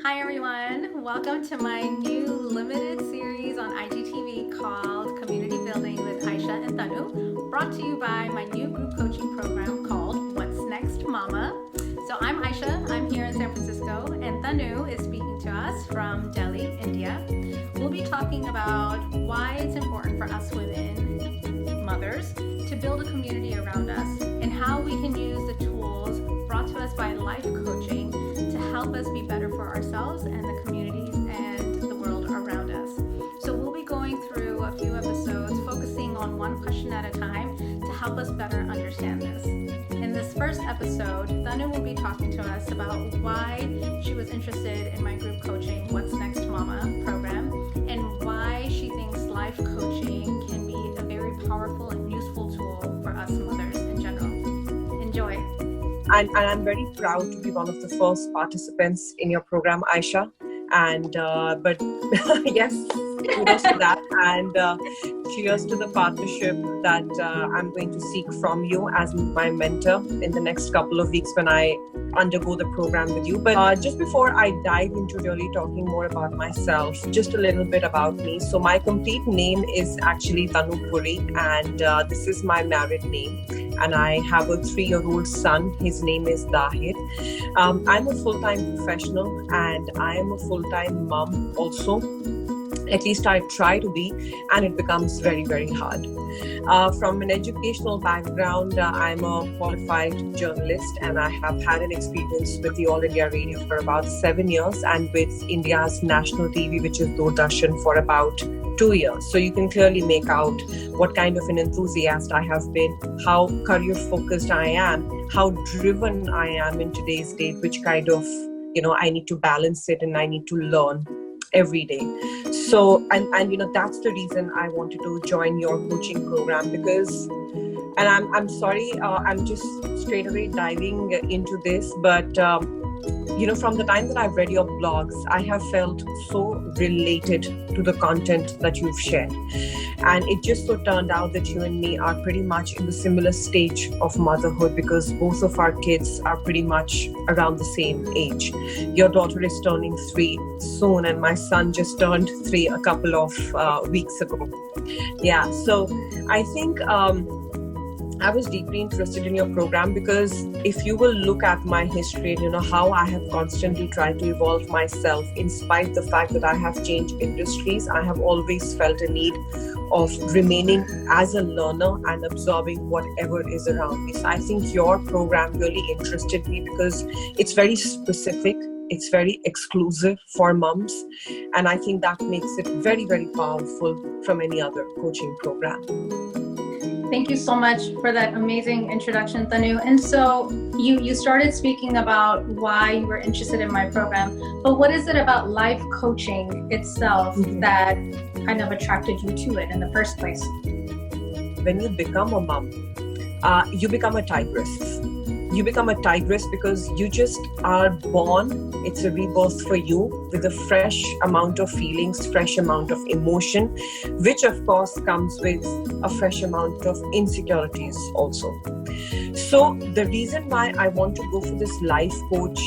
Hi everyone, welcome to my new limited series on IGTV called Community Building with Aishah and Tanu, brought to you by my new group coaching program called What's Next Mama. So I'm Aishah, I'm here in San Francisco, and Tanu is speaking to us from Delhi, India. We'll be talking about why it's important for us women, mothers, to build a community around us and how we can use the tools brought to us by life coaching to help us be better for ourselves and the communities and the world around us. So we'll be going through a few episodes focusing on one question at a time to help us better understand this. In this first episode, Tanu will be talking to us about why she was interested in my group coaching What's Next Mama program and why she thinks life coaching can be a very powerful and useful tool for us mothers in general. Enjoy. And I'm very proud to be one of the first participants in your program, Aishah. But yes, kudos to that. And cheers to the partnership that I'm going to seek from you as my mentor in the next couple of weeks when I undergo the program with you. But just before I dive into really talking more about myself, just a little bit about me. So my complete name is actually Tanu Puri, and this is my married name. And I have a 3-year-old son. His name is Dahir. I'm a full-time professional and I am a full-time mom also. At least I try to be, and it becomes very, very hard. From an educational background, I'm a qualified journalist and I have had an experience with the All India Radio for about 7 years and with India's national TV, which is Doordarshan, for about 2 years. So you can clearly make out what kind of an enthusiast I have been, how career focused I am, how driven I am in today's date, which kind of, I need to balance it and I need to learn every day. So, and that's the reason I wanted to join your coaching program because, and I'm sorry, I'm just straight away diving into this, but from the time that I've read your blogs, I have felt so related to the content that you've shared. And it just so turned out that you and me are pretty much in the similar stage of motherhood because both of our kids are pretty much around the same age. Your daughter is turning 3 soon and my son just turned 3 a couple of weeks ago. Yeah, so I think I was deeply interested in your program because if you will look at my history and how I have constantly tried to evolve myself in spite the fact that I have changed industries, I have always felt a need of remaining as a learner and absorbing whatever is around me. So I think your program really interested me because it's very specific. It's very exclusive for moms. And I think that makes it very, very powerful from any other coaching program. Thank you so much for that amazing introduction, Tanu. And so you started speaking about why you were interested in my program, but what is it about life coaching itself that kind of attracted you to it in the first place? When you become a mom, you become a tigress. You become a tigress because you just are born. It's a rebirth for you with a fresh amount of feelings, fresh amount of emotion, which of course comes with a fresh amount of insecurities also. So the reason why I want to go for this life coach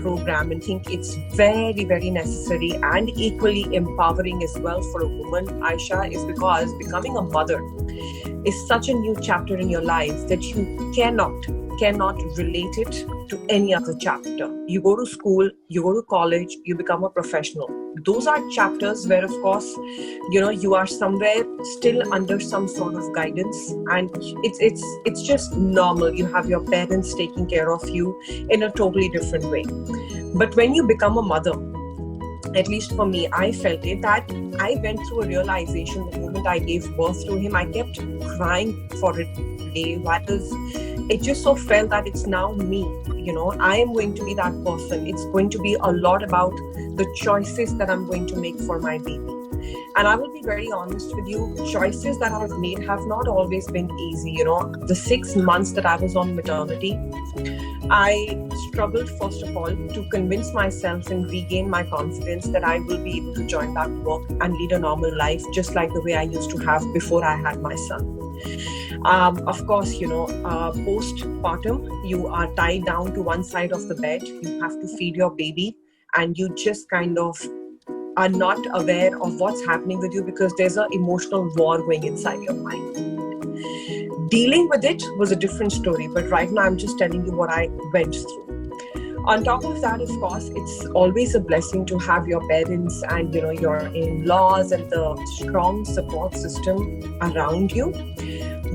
program and think it's very, very necessary and equally empowering as well for a woman, Aishah, is because becoming a mother is such a new chapter in your life that you cannot relate it to any other chapter. You go to school, you go to college, you become a professional. Those are chapters where, of course, you are somewhere still under some sort of guidance, and it's just normal. You have your parents taking care of you in a totally different way. But when you become a mother, at least for me, I felt it that I went through a realization the moment I gave birth to him. I kept crying for a day because it just so felt that it's now me. I am going to be that person. It's going to be a lot about the choices that I'm going to make for my baby. And I will be very honest with you, choices that I've made have not always been easy. The 6 months that I was on maternity, I struggled, first of all, to convince myself and regain my confidence that I will be able to join back work and lead a normal life, just like the way I used to have before I had my son. Of course, postpartum, you are tied down to one side of the bed. You have to feed your baby, and you just kind of are not aware of what's happening with you because there's an emotional war going inside your mind. Dealing with it was a different story, but right now I'm just telling you what I went through. On top of that, of course, it's always a blessing to have your parents and your in-laws and the strong support system around you.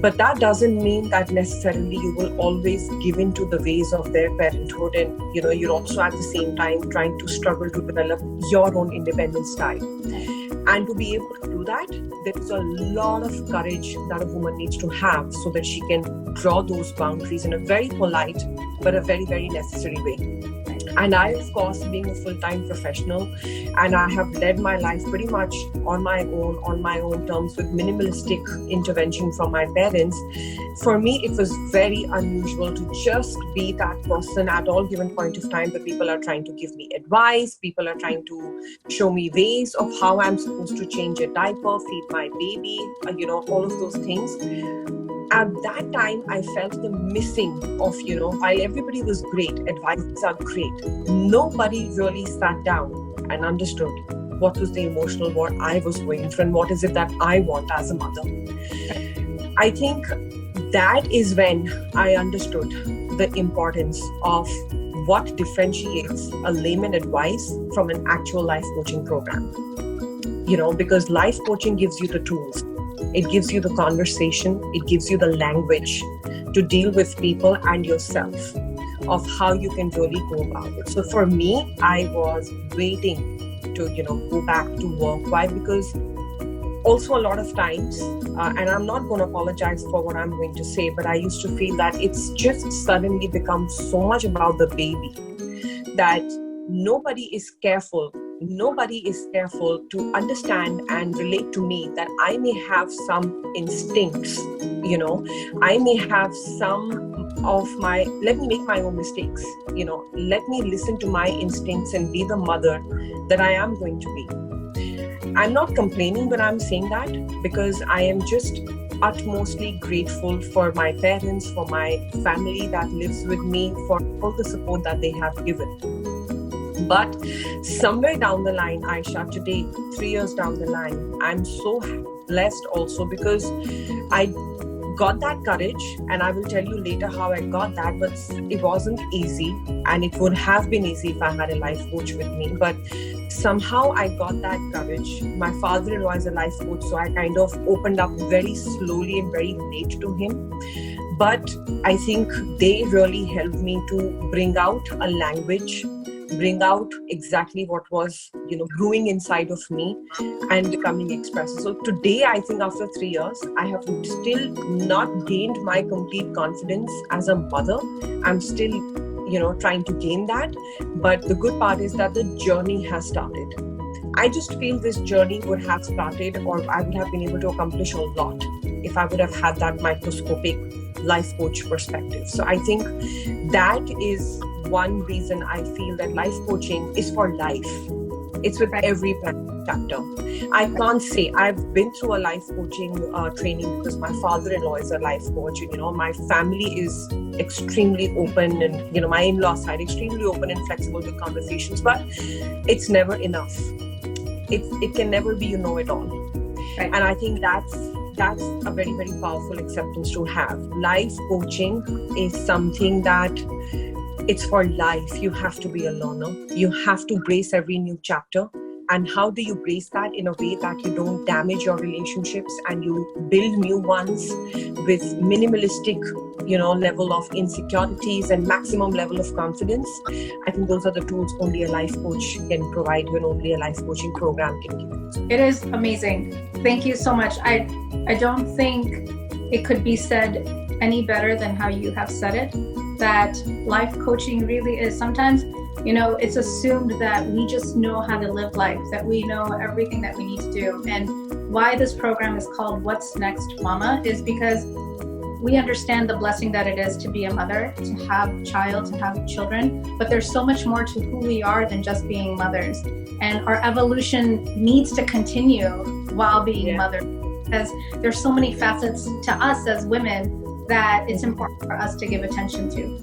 But that doesn't mean that necessarily you will always give in to the ways of their parenthood, and you're also at the same time trying to struggle to develop your own independent style. And to be able to do that, there's a lot of courage that a woman needs to have so that she can draw those boundaries in a very polite but a very, very necessary way. And I, of course, being a full-time professional, and I have led my life pretty much on my own terms with minimalistic intervention from my parents. For me, it was very unusual to just be that person at all given point of time, but people are trying to give me advice, people are trying to show me ways of how I'm supposed to change a diaper, feed my baby, all of those things. At that time, I felt the missing of, while everybody was great, advices are great, nobody really sat down and understood what was the emotional war I was going through and what is it that I want as a mother. I think that is when I understood the importance of what differentiates a layman advice from an actual life coaching program. Because life coaching gives you the tools. It gives you the conversation, it gives you the language to deal with people and yourself of how you can really go about it. So for me, I was waiting to, go back to work. Why? Because also a lot of times, and I'm not going to apologize for what I'm going to say, but I used to feel that it's just suddenly become so much about the baby that nobody is careful to understand and relate to me that I may have some instincts, I may have some of let me make my own mistakes, let me listen to my instincts and be the mother that I am going to be. I'm not complaining when I'm saying that, because I am just utmostly grateful for my parents, for my family that lives with me, for all the support that they have given. But somewhere down the line, Aishah, today, 3 years down the line, I'm so blessed also because I got that courage, and I will tell you later how I got that, but it wasn't easy, and it would have been easy if I had a life coach with me. But somehow I got that courage. My father-in-law is a life coach, so I kind of opened up very slowly and very late to him. But I think they really helped me to bring out a language, bring out exactly what was, brewing inside of me and becoming expressive. So today, I think after 3 years, I have still not gained my complete confidence as a mother. I'm still, trying to gain that. But the good part is that the journey has started. I just feel this journey would have started, or I would have been able to accomplish a lot if I would have had that microscopic life coach perspective. So I think that is one reason I feel that life coaching is for life. It's with every chapter. I can't say I've been through a life coaching training because my father-in-law is a life coach. My family is extremely open, and my in-law side extremely open and flexible with conversations. But it's never enough. It can never be it all. Right. And I think that's a very, very powerful acceptance to have. Life coaching is something that it's for life. You have to be a learner. You have to brace every new chapter. And how do you brace that in a way that you don't damage your relationships and you build new ones with minimalistic, level of insecurities and maximum level of confidence? I think those are the tools only a life coach can provide you and only a life coaching program can give you. It is amazing. Thank you so much. I don't think it could be said any better than how you have said it, that life coaching really is sometimes, it's assumed that we just know how to live life, that we know everything that we need to do. And why this program is called What's Next, Mama is because we understand the blessing that it is to be a mother, to have a child, to have children, but there's so much more to who we are than just being mothers. And our evolution needs to continue while being mothers. because there's so many facets to us as women that it's important for us to give attention to.